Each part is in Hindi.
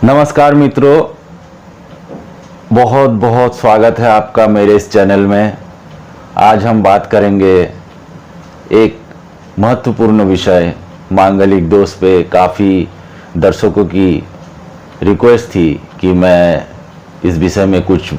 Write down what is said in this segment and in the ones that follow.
नमस्कार मित्रों, बहुत बहुत स्वागत है आपका मेरे इस चैनल में। आज हम बात करेंगे एक महत्वपूर्ण विषय मांगलिक दोष पे। काफ़ी दर्शकों की रिक्वेस्ट थी कि मैं इस विषय में कुछ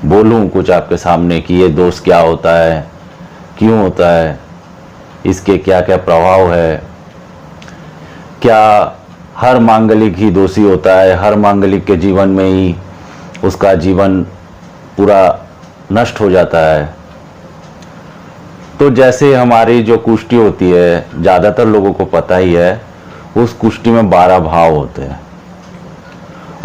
बोलूं, कुछ आपके सामने कि ये दोष क्या होता है, क्यों होता है, इसके क्या क्या प्रभाव है, क्या हर मांगलिक ही दोषी होता है, हर मांगलिक के जीवन में ही उसका जीवन पूरा नष्ट हो जाता है। तो जैसे हमारी जो कुष्ठी होती है, ज़्यादातर लोगों को पता ही है, उस कुष्ठी में 12 भाव होते हैं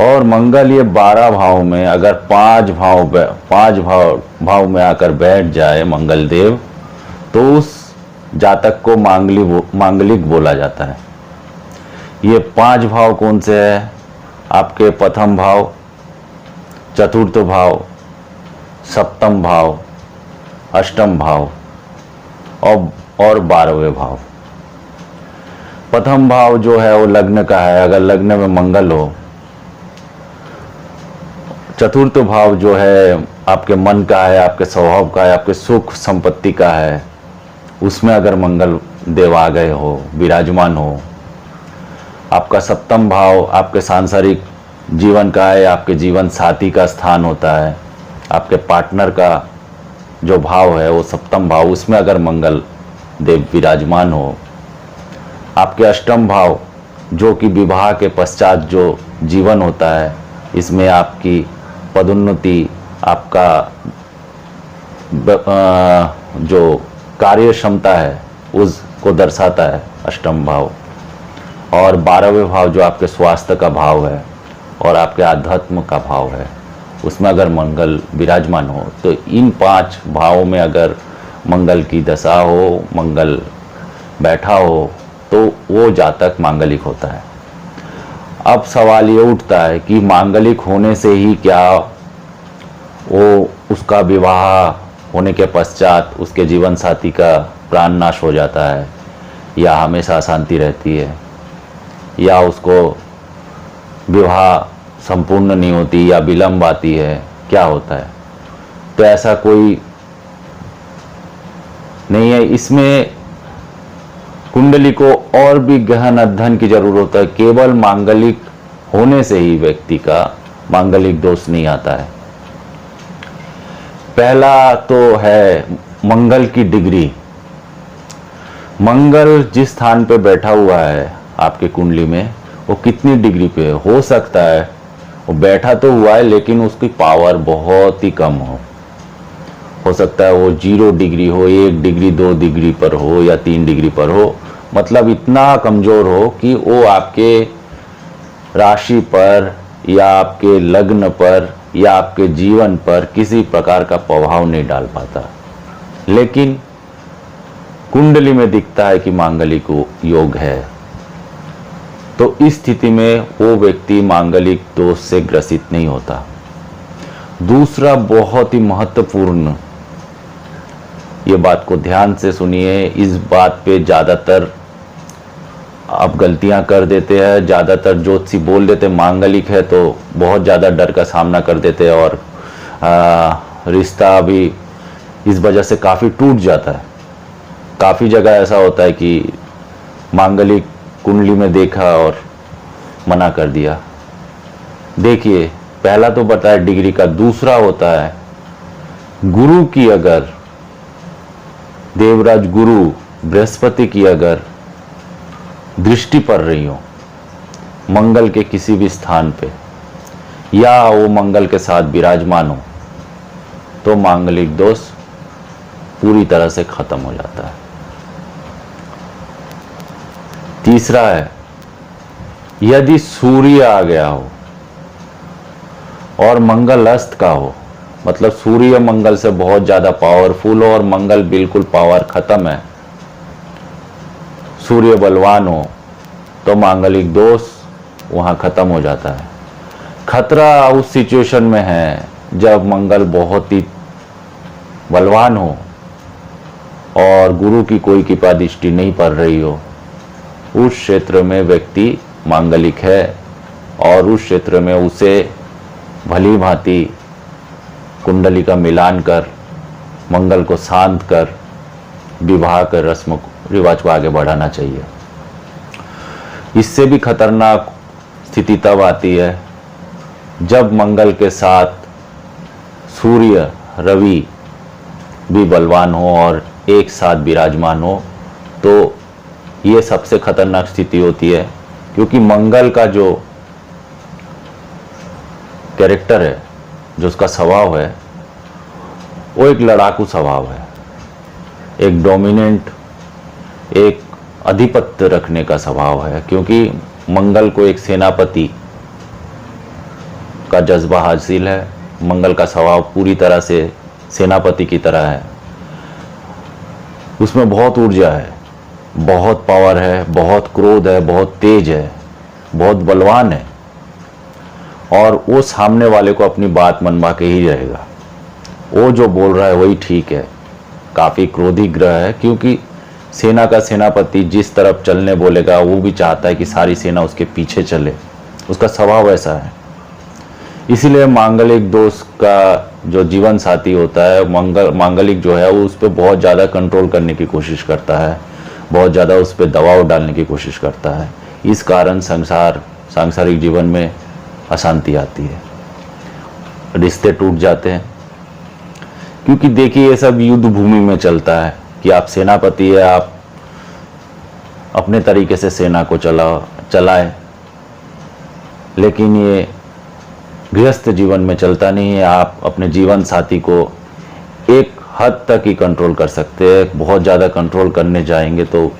और मंगल ये 12 भाव में अगर 5 भाव में आकर बैठ जाए मंगल देव, तो उस जातक को मांगलिक बोला जाता है। ये 5 भाव कौन से हैं? आपके प्रथम भाव, चतुर्थ भाव, सप्तम भाव, अष्टम भाव और 12वें भाव। प्रथम भाव जो है वो लग्न का है, अगर लग्न में मंगल हो। चतुर्थ भाव जो है आपके मन का है, आपके स्वभाव का है, आपके सुख संपत्ति का है, उसमें अगर मंगल देव आ गए हो, विराजमान हो। आपका सप्तम भाव आपके सांसारिक जीवन का है, आपके जीवन साथी का स्थान होता है, आपके पार्टनर का जो भाव है वो सप्तम भाव, उसमें अगर मंगल देव विराजमान हो। आपके अष्टम भाव जो कि विवाह के पश्चात जो जीवन होता है, इसमें आपकी पदोन्नति, आपका जो कार्य क्षमता है उसको दर्शाता है अष्टम भाव। और 12वें भाव जो आपके स्वास्थ्य का भाव है और आपके आध्यात्म का भाव है, उसमें अगर मंगल विराजमान हो, तो इन 5 भावों में अगर मंगल की दशा हो, मंगल बैठा हो, तो वो जातक मांगलिक होता है। अब सवाल ये उठता है कि मांगलिक होने से ही क्या वो उसका विवाह होने के पश्चात उसके जीवन साथी का प्राण नाश हो जाता है, या हमेशा अशांति रहती है, या उसको विवाह संपूर्ण नहीं होती, या विलंब आती है, क्या होता है? तो ऐसा कोई नहीं है। इसमें कुंडली को और भी गहन अध्ययन की जरूरत है। केवल मांगलिक होने से ही व्यक्ति का मांगलिक दोष नहीं आता है। पहला तो है मंगल की डिग्री। मंगल जिस स्थान पे बैठा हुआ है आपके कुंडली में, वो कितनी डिग्री पे हो सकता है? वो बैठा तो हुआ है लेकिन उसकी पावर बहुत ही कम हो सकता है वो 0 डिग्री हो, 1 डिग्री 2 डिग्री पर हो, या 3 डिग्री पर हो। मतलब इतना कमजोर हो कि वो आपके राशि पर या आपके लग्न पर या आपके जीवन पर किसी प्रकार का प्रभाव नहीं डाल पाता, लेकिन कुंडली में दिखता है कि मांगलिक योग है। तो इस स्थिति में वो व्यक्ति मांगलिक दोष से ग्रसित नहीं होता। दूसरा बहुत ही महत्वपूर्ण, ये बात को ध्यान से सुनिए, इस बात पे ज़्यादातर आप गलतियां कर देते हैं। ज़्यादातर ज्योतिषी बोल देते मांगलिक है तो बहुत ज़्यादा डर का सामना कर देते हैं, और रिश्ता भी इस वजह से काफ़ी टूट जाता है। काफ़ी जगह ऐसा होता है कि मांगलिक कुंडली में देखा और मना कर दिया। देखिए, पहला तो बताया डिग्री का। दूसरा होता है गुरु की, अगर देवराज गुरु बृहस्पति की अगर दृष्टि पड़ रही हो मंगल के किसी भी स्थान पे, या वो मंगल के साथ विराजमान हो, तो मांगलिक दोष पूरी तरह से खत्म हो जाता है। तीसरा है यदि सूर्य आ गया हो और मंगल अस्त का हो, मतलब सूर्य मंगल से बहुत ज्यादा पावरफुल हो और मंगल बिल्कुल पावर खत्म है, सूर्य बलवान हो, तो मांगलिक दोष वहां खत्म हो जाता है। खतरा उस सिचुएशन में है जब मंगल बहुत ही बलवान हो और गुरु की कोई कृपा दृष्टि नहीं पड़ रही हो। उस क्षेत्र में व्यक्ति मांगलिक है और उस क्षेत्र में उसे भली भांति कुंडली का मिलान कर, मंगल को शांत कर, विवाह कर रस्म रिवाज को आगे बढ़ाना चाहिए। इससे भी खतरनाक स्थिति तब आती है जब मंगल के साथ सूर्य रवि भी बलवान हो और एक साथ विराजमान हो, तो ये सबसे खतरनाक स्थिति होती है, क्योंकि मंगल का जो कैरेक्टर है, जो उसका स्वभाव है, वो एक लड़ाकू स्वभाव है, एक डोमिनेंट, एक आधिपत्य रखने का स्वभाव है। क्योंकि मंगल को एक सेनापति का जज्बा हासिल है, मंगल का स्वभाव पूरी तरह से सेनापति की तरह है, उसमें बहुत ऊर्जा है, बहुत पावर है, बहुत क्रोध है, बहुत तेज है, बहुत बलवान है, और वो सामने वाले को अपनी बात मनवा के ही रहेगा। वो जो बोल रहा है वही ठीक है। काफ़ी क्रोधी ग्रह है, क्योंकि सेना का सेनापति जिस तरफ चलने बोलेगा वो भी चाहता है कि सारी सेना उसके पीछे चले, उसका स्वभाव ऐसा है। इसीलिए मांगलिक दोष का जो जीवन साथी होता है, मांगलिक जो है वो उस पर बहुत ज़्यादा कंट्रोल करने की कोशिश करता है, बहुत ज़्यादा उस पर दबाव डालने की कोशिश करता है। इस कारण सांसारिक जीवन में अशांति आती है, रिश्ते टूट जाते हैं। क्योंकि देखिए, ये सब युद्ध भूमि में चलता है कि आप सेनापति है, आप अपने तरीके से सेना को चलाए, लेकिन ये गृहस्थ जीवन में चलता नहीं है। आप अपने जीवन साथी को एक हद तक ही कंट्रोल कर सकते हैं, बहुत ज़्यादा कंट्रोल करने जाएंगे तो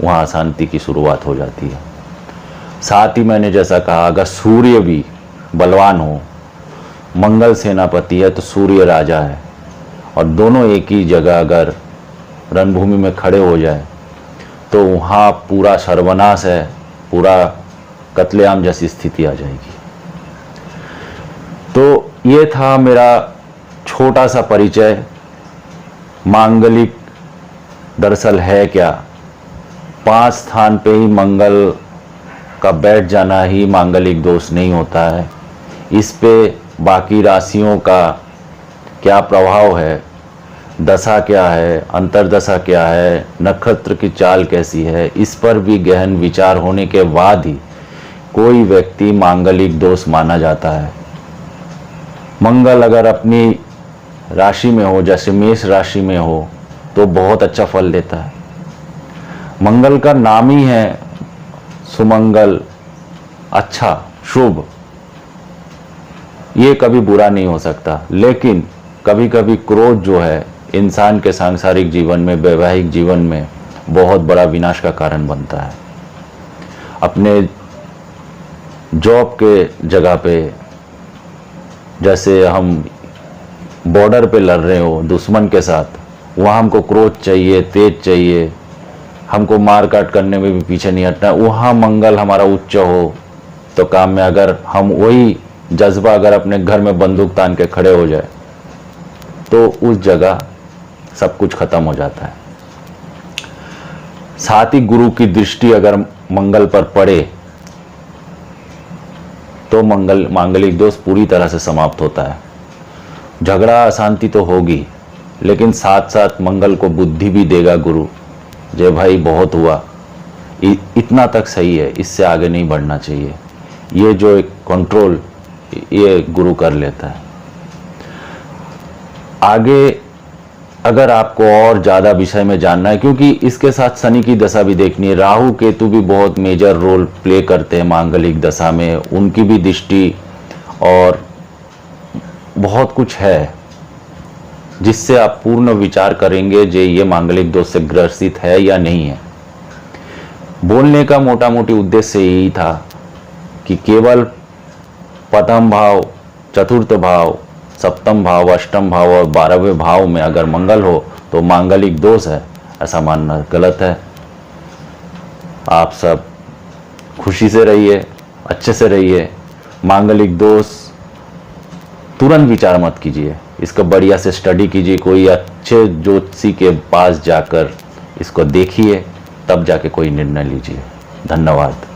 वहाँ अशांति की शुरुआत हो जाती है। साथ ही मैंने जैसा कहा, अगर सूर्य भी बलवान हो, मंगल सेनापति है तो सूर्य राजा है, और दोनों एक ही जगह अगर रणभूमि में खड़े हो जाए तो वहाँ पूरा सर्वनाश है, पूरा कत्लेआम जैसी स्थिति आ जाएगी। तो ये था मेरा छोटा सा परिचय। मांगलिक दरअसल है क्या? 5 स्थान पे ही मंगल का बैठ जाना ही मांगलिक दोष नहीं होता है। इस पे बाकी राशियों का क्या प्रभाव है, दशा क्या है, अंतर्दशा क्या है, नक्षत्र की चाल कैसी है, इस पर भी गहन विचार होने के बाद ही कोई व्यक्ति मांगलिक दोष माना जाता है। मंगल अगर अपनी राशि में हो, जैसे मेष राशि में हो, तो बहुत अच्छा फल देता है। मंगल का नाम ही है सुमंगल, अच्छा, शुभ। ये कभी बुरा नहीं हो सकता, लेकिन कभी कभी क्रोध जो है इंसान के सांसारिक जीवन में, वैवाहिक जीवन में बहुत बड़ा विनाश का कारण बनता है। अपने जॉब के जगह पे, जैसे हम बॉर्डर पे लड़ रहे हो दुश्मन के साथ, वहाँ हमको क्रोध चाहिए, तेज चाहिए, हमको मार काट करने में भी पीछे नहीं हटना। वहाँ मंगल हमारा उच्च हो तो काम में, अगर हम वही जज्बा अगर अपने घर में बंदूक तान के खड़े हो जाए तो उस जगह सब कुछ खत्म हो जाता है। साथ ही गुरु की दृष्टि अगर मंगल पर पड़े तो मांगलिक दोष पूरी तरह से समाप्त होता है। झगड़ा अशांति तो होगी, लेकिन साथ साथ मंगल को बुद्धि भी देगा गुरु, जे भाई बहुत हुआ, इतना तक सही है, इससे आगे नहीं बढ़ना चाहिए। ये जो एक कंट्रोल ये गुरु कर लेता है। आगे अगर आपको और ज़्यादा विषय में जानना है, क्योंकि इसके साथ शनि की दशा भी देखनी है, राहु केतु भी बहुत मेजर रोल प्ले करते हैं मांगलिक दशा में, उनकी भी दृष्टि, और बहुत कुछ है जिससे आप पूर्ण विचार करेंगे जे ये मांगलिक दोष से ग्रसित है या नहीं है। बोलने का मोटा मोटी उद्देश्य यही था कि केवल प्रथम भाव, चतुर्थ भाव, सप्तम भाव, अष्टम भाव और 12वें भाव में अगर मंगल हो तो मांगलिक दोष है, ऐसा मानना गलत है। आप सब खुशी से रहिए, अच्छे से रहिए। मांगलिक दोष तुरंत विचार मत कीजिए, इसका बढ़िया से स्टडी कीजिए, कोई अच्छे ज्योतिषी के पास जाकर इसको देखिए, तब जाके कोई निर्णय लीजिए। धन्यवाद।